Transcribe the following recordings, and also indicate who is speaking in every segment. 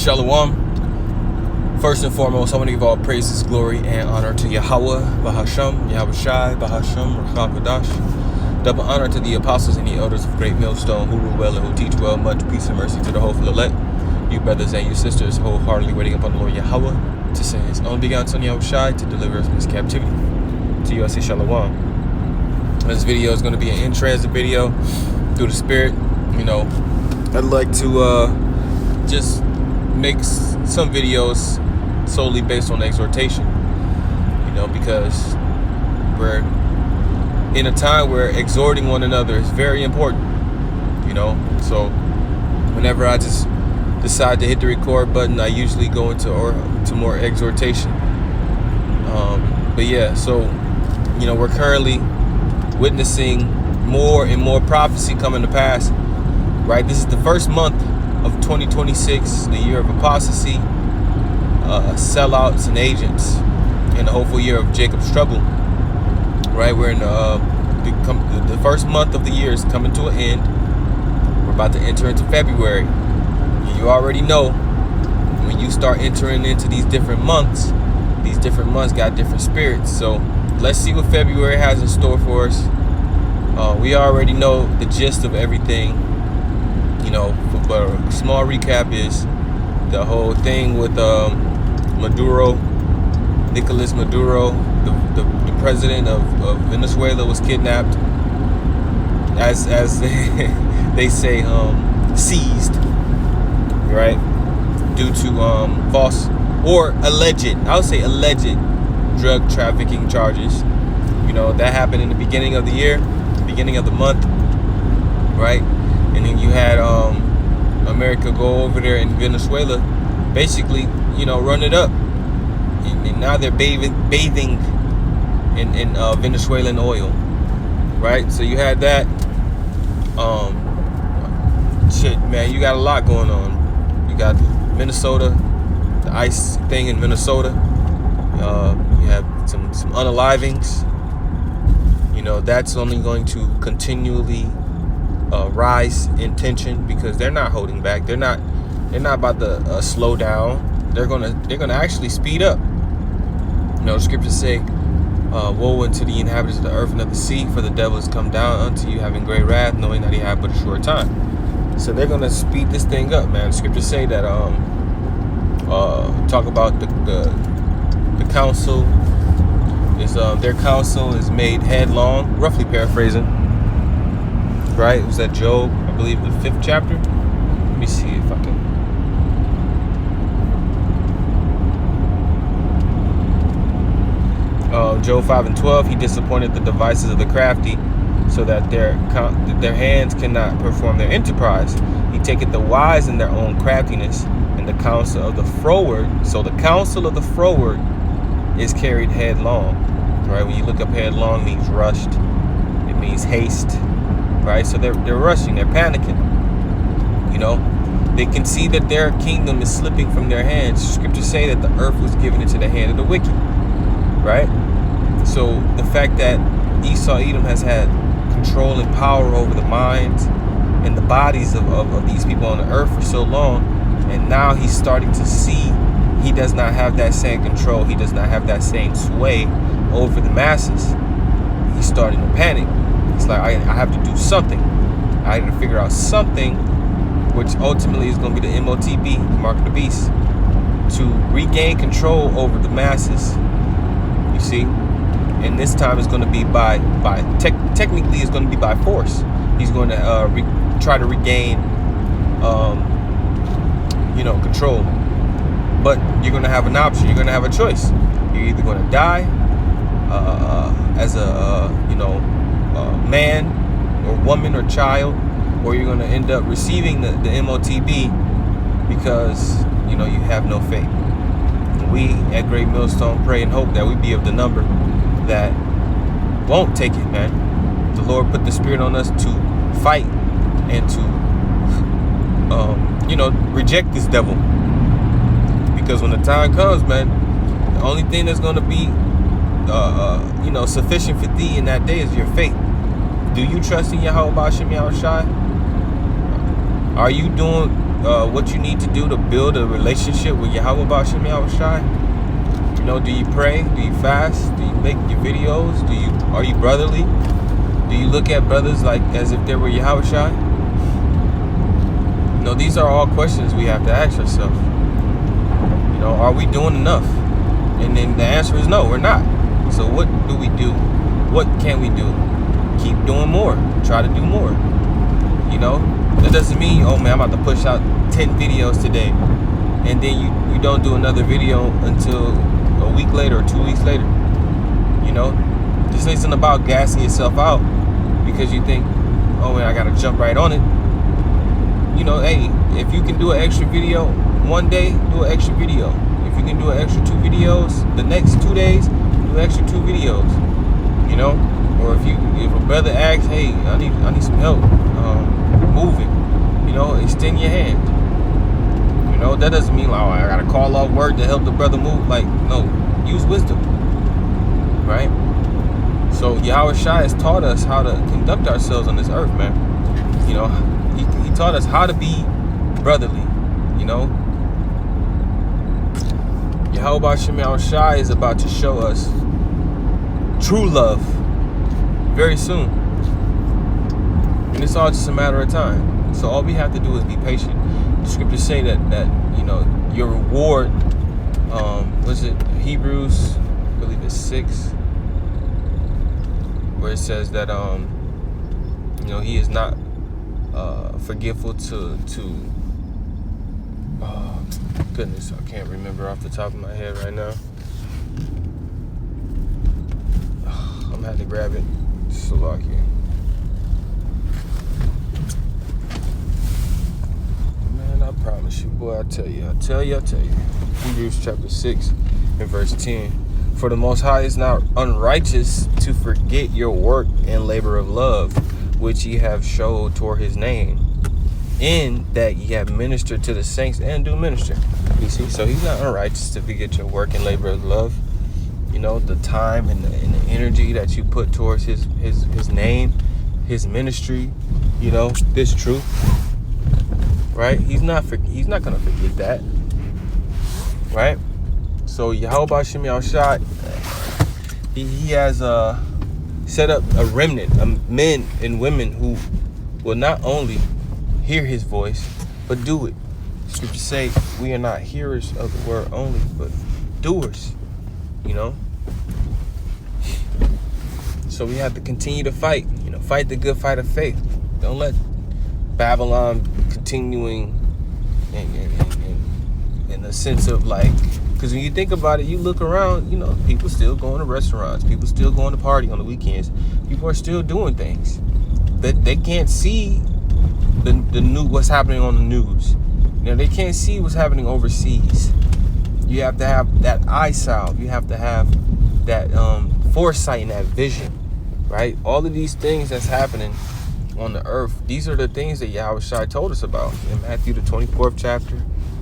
Speaker 1: Shalom. First and foremost, I want to give all praises, glory, and honor to Yahweh, Bahasham, Yahweh Shai, Bahasham, Racham Kadash. Double honor to the apostles and the elders of Great Millstone, who rule well and who teach well. Much peace and mercy to the hopeful elect. You brothers and you sisters, wholeheartedly waiting upon the Lord Yahweh to send his own begotten Son Yahweh Shai to deliver us from his captivity. To you I say Shalom. This video is going to be an in-transit video through the Spirit. I'd like to just make some videos solely based on exhortation, because we're in a time where exhorting one another is very important, so whenever I just decide to hit the record button, I usually go into more exhortation. But yeah, so we're currently witnessing more and more prophecy coming to pass, right? This is the first month of 2026, the year of apostasy, sellouts and agents, and the hopeful year of Jacob's trouble, right? We're in the first month of the year is coming to an end. We're about to enter into February. You already know when you start entering into these different months got different spirits. So let's see what February has in store for us. We already know the gist of everything. But a small recap is the whole thing with Nicolas Maduro, the president of Venezuela, was kidnapped, as they say, seized, right, due to false or alleged drug trafficking charges. That happened in the beginning of the year, beginning of the month, right? And then you had America go over there in Venezuela, basically, run it up. And now they're bathing in Venezuelan oil, right? So you had that. Shit, man, you got a lot going on. You got Minnesota, the ICE thing in Minnesota. You have some unalivings. That's only going to continually rise in tension, because they're not holding back. They're not about to slow down. They're gonna actually speed up. The scriptures say, woe unto the inhabitants of the earth and of the sea, for the devil has come down unto you having great wrath, knowing that he had but a short time. So they're gonna speed this thing up, man. The scriptures say that talk about the council is their counsel is made headlong, roughly paraphrasing. Right? It was that Job, I believe, the 5th chapter. Let me see if I can. Job 5:12. He disappointed the devices of the crafty, so that their hands cannot perform their enterprise. He taketh the wise in their own craftiness, and the counsel of the froward. So the counsel of the froward is carried headlong. Right? When you look up headlong, it means rushed. It means haste. Right, so they're rushing, they're panicking. They can see that their kingdom is slipping from their hands. Scriptures say that the earth was given into the hand of the wicked, right? So the fact that Esau Edom has had control and power over the minds and the bodies of these people on the earth for so long, and now he's starting to see he does not have that same control, he does not have that same sway over the masses. He's starting to panic. It's like, I have to do something. I have to figure out something, which ultimately is going to be the MOTB, the mark of the beast, to regain control over the masses. You see? And this time it's going to be technically it's going to be by force. He's going to try to regain, control. But you're going to have an option. You're going to have a choice. You're either going to die as a man or woman or child, or you're going to end up receiving the MOTB because you have no faith. We at Great Millstone pray and hope that we be of the number that won't take it, man. The Lord put the Spirit on us to fight and to reject this devil, because when the time comes, man, the only thing that's going to be sufficient for thee in that day is your faith. Do you trust in Yahweh Ba'ashem Yahweh Shai? Are you doing what you need to do to build a relationship with Yahweh Ba'ashem Yahushai? You know, do you pray? Do you fast? Do you make your videos? Are you brotherly? Do you look at brothers like as if they were Yahushai? You know, these are all questions we have to ask ourselves. You know, are we doing enough? And then the answer is no, we're not. So what do we do? What can we do? Keep doing more. Try to do more. You know, that doesn't mean, oh man, I'm about to push out 10 videos today, and then you don't do another video until a week later or 2 weeks later. You know, this isn't about gassing yourself out because you think, oh man, I gotta jump right on it. You know, hey, if you can do an extra video one day, do an extra video. If you can do an extra 2 videos the next 2 days, do an extra 2 videos. You know, or if a brother asks, hey, I need some help moving, you know, extend your hand. You know, that doesn't mean like, oh, I gotta call off work to help the brother move. Like, no, use wisdom, right? So Yahweh Shai has taught us how to conduct ourselves on this earth, man. You know, he taught us how to be brotherly. You know, Yahweh Ba'ashem Yahushai is about to show us true love very soon. And it's all just a matter of time. So all we have to do is be patient. The scriptures say that you know, your reward, was it Hebrews, I believe it's 6, where it says that you know, he is not forgetful to goodness, I can't remember off the top of my head right now. I'm gonna have to grab it. Slovakia. Man, I promise you, boy, I tell you. Hebrews chapter 6 and verse 10. For the Most High is not unrighteous to forget your work and labor of love, which ye have showed toward his name, in that ye have ministered to the saints and do minister. You see, so he's not unrighteous to forget your work and labor of love. You know, the time and the energy that you put towards his name, his ministry, you know, this truth, right? He's not gonna forget that, right? So Yahweh Ba'ashem Yahushai, he has set up a remnant of men and women who will not only hear his voice but do it. Scriptures say we are not hearers of the word only, but doers. You know, so we have to continue to fight. You know, fight the good fight of faith. Don't let Babylon continuing in a sense of like, because when you think about it, you look around, you know, people still going to restaurants, people still going to party on the weekends, people are still doing things that they can't see the new what's happening on the news. You know, they can't see what's happening overseas. You have to have that eye salve. You have to have that foresight and that vision, right? All of these things that's happening on the earth, these are the things that Yahweh Shai told us about in Matthew the 24th chapter,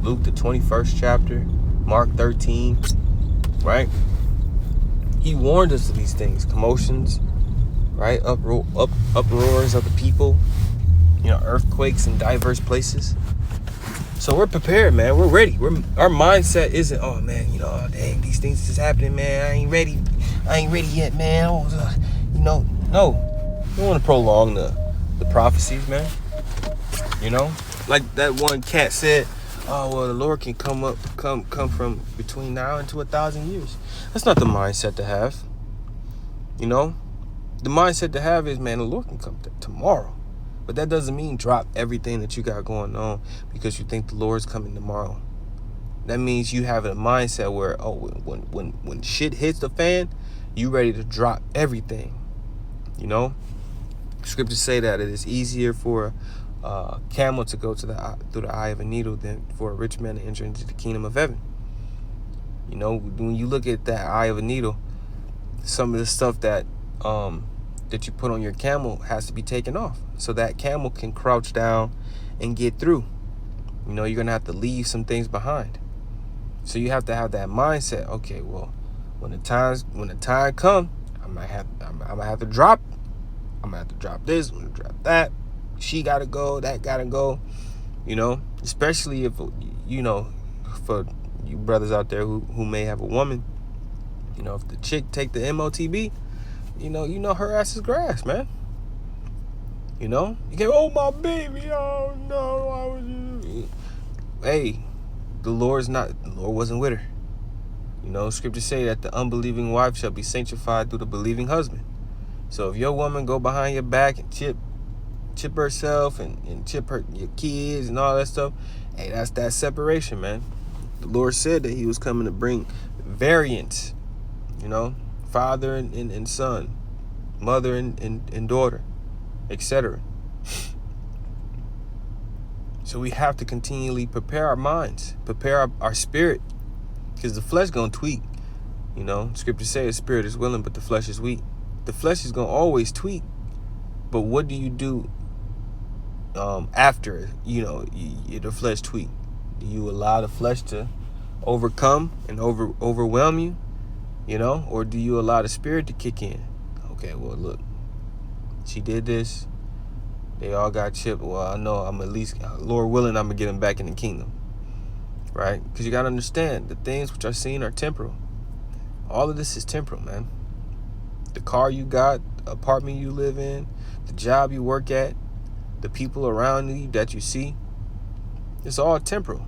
Speaker 1: Luke the 21st chapter, Mark 13, right? He warned us of these things, commotions, right? Uproars of the people, you know, earthquakes in diverse places. So we're prepared, man. We're ready. Our mindset isn't, oh man, you know, oh, dang, these things is happening, man. I ain't ready yet, man. You know, no. We don't want to prolong the prophecies, man. You know, like that one cat said, oh well, the Lord can come from between now and to 1,000 years. That's not the mindset to have. You know, the mindset to have is, man, the Lord can come tomorrow. But that doesn't mean drop everything that you got going on because you think the Lord's coming tomorrow. That means you have a mindset where, oh, when shit hits the fan, you ready to drop everything. You know, scriptures say that it is easier for a camel to go through the eye of a needle than for a rich man to enter into the kingdom of heaven. You know, when you look at that eye of a needle, some of the stuff that you put on your camel has to be taken off so that camel can crouch down and get through. You know, you're gonna have to leave some things behind. So you have to have that mindset. Okay, well, when the time comes, I'm gonna have to drop. I'm gonna have to drop this. I'm gonna drop that. She gotta go. That gotta go. You know, especially if, you know, for you brothers out there who may have a woman, you know, if the chick take the MOTB, you know her ass is grass, man. You know, you can't, oh my baby, oh no, I was. Hey, the Lord wasn't with her. You know, scriptures say that the unbelieving wife shall be sanctified through the believing husband. So if your woman go behind your back and chip herself and chip your kids and all that stuff, hey, that's that separation, man. The Lord said that he was coming to bring variance, you know, father and son, mother and daughter, etc. So we have to continually prepare our minds, prepare our spirit, because the flesh gonna tweak. You know, scripture says the spirit is willing, but the flesh is weak. The flesh is gonna always tweak. But what do you do after, you know, the flesh tweak? Do you allow the flesh to overcome and overwhelm you, you know, or do you allow the spirit to kick in? Okay, well, look, she did this. They all got chipped. Well, I know I'm at least, Lord willing, I'm going to get them back in the kingdom, right? Because you got to understand, the things which are seen are temporal. All of this is temporal, man. The car you got, the apartment you live in, the job you work at, the people around you that you see, it's all temporal.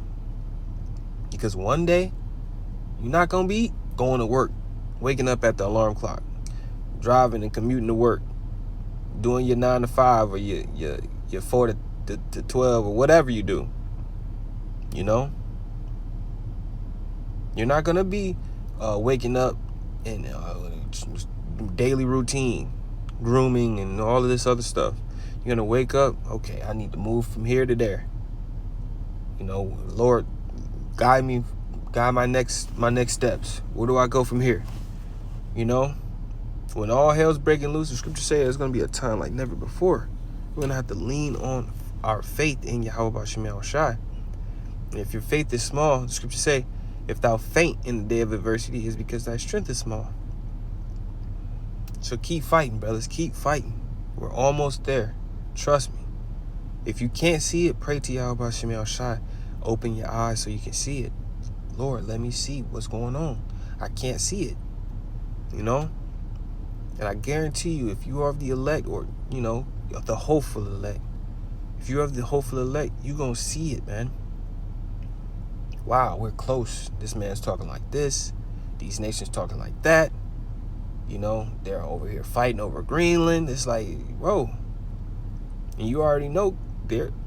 Speaker 1: Because one day, you're not going to be going to work, waking up at the alarm clock, driving and commuting to work, doing your 9 to 5 or your 4 to 12 or whatever you do. You know? You're not going to be waking up and daily routine, grooming and all of this other stuff. You're going to wake up, okay, I need to move from here to there. You know, Lord, guide my next steps. Where do I go from here? You know? When all hell's breaking loose, the scripture says there's going to be a time like never before. We're going to have to lean on our faith in Yahweh B'Shem Yahushai. And if your faith is small, the scripture say, if thou faint in the day of adversity, it's because thy strength is small. So keep fighting, brothers. Keep fighting. We're almost there. Trust me. If you can't see it, pray to Yahweh B'Shem Yahushai. Open your eyes so you can see it. Lord, let me see what's going on. I can't see it. You know? And I guarantee you, if you are of the elect, or, you know, the hopeful elect, if you're of the hopeful elect, you're going to see it, man. Wow, we're close. This man's talking like this. These nations talking like that. You know, they're over here fighting over Greenland. It's like, bro. And you already know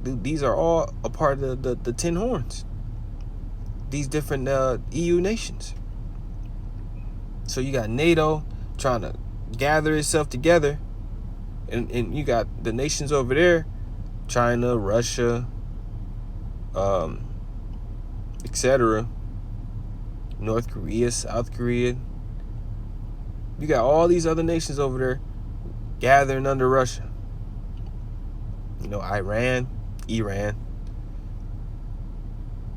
Speaker 1: these are all a part of the 10 horns. These different EU nations. So you got NATO trying to gather itself together, and you got the nations over there, China, Russia, etc., North Korea, South Korea. You got all these other nations over there gathering under Russia. You know, Iran.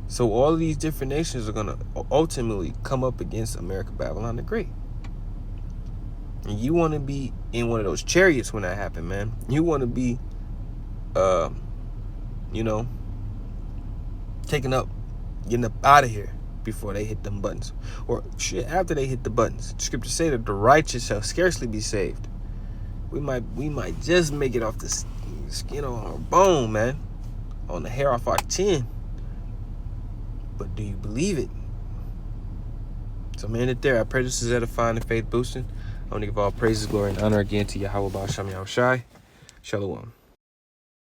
Speaker 1: So all of these different nations are going to ultimately come up against America, Babylon the Great. And you want to be in one of those chariots when that happens, man. You want to be, you know, getting up out of here before they hit them buttons. Or shit, after they hit the buttons. The scriptures say that the righteous shall scarcely be saved. We might just make it off the skin on our bone, man. On the hair off our chin. But do you believe it? So, man, it there. I pray this is edifying and faith boosting. I want to give all praises, glory, and honor again to Yahweh B'Shem Yahushai. Shalom.